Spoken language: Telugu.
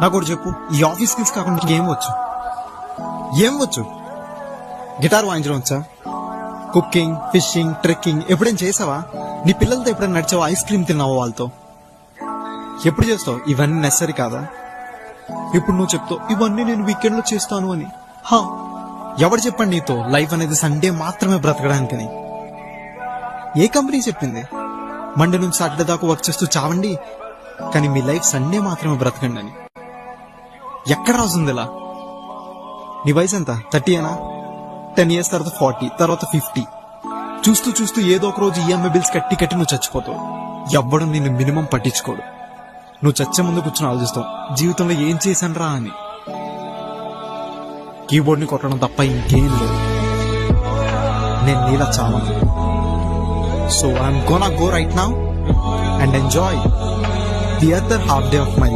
నాకు ఒకటి చెప్పు, ఈ ఆఫీస్ స్కిల్స్ కాకుండా ఏం వచ్చు? ఏం వచ్చు? గిటార్ వాయించడం వచ్చా? కుకింగ్, ఫిషింగ్, ట్రెక్కింగ్ ఎప్పుడైనా చేసావా? నీ పిల్లలతో ఎప్పుడైనా నడిచావా? ఐస్ క్రీమ్ తిన్నావా వాళ్ళతో? ఎప్పుడు చేస్తావు? ఇవన్నీ నెసరీ కాదా? ఇప్పుడు నువ్వు చెప్తావు ఇవన్నీ నేను వీకెండ్ లో చేస్తాను అని. హా, ఎవరు చెప్పండి నీతో లైఫ్ అనేది సండే మాత్రమే బ్రతకడానికని? ఏ కంపెనీ చెప్పింది మండే నుంచి సాటర్డే దాకా వర్క్ చేస్తూ చావండి, కానీ మీ లైఫ్ సండే మాత్రమే బ్రతకండి అని? ఎక్కడ రాసుంది ఇలా? నీ వయసు ఎంత? 30 అనా? 10 years తర్వాత 40, తర్వాత 50. చూస్తూ చూస్తూ ఏదో ఒక రోజు ఈఎంఐ బిల్స్ కట్టి నువ్వు చచ్చిపోతావు. ఎవ్వడం నిన్ను మినిమం పట్టించుకోడు. నువ్వు చచ్చే ముందు కూర్చొని ఆలోచిస్తావు జీవితంలో ఏం చేశాను రా అని. కీబోర్డ్ ని కొట్టడం తప్ప ఇంకేం లేదు. నేను నీలా చావను. So I'm gonna go right now and enjoy the other half day of my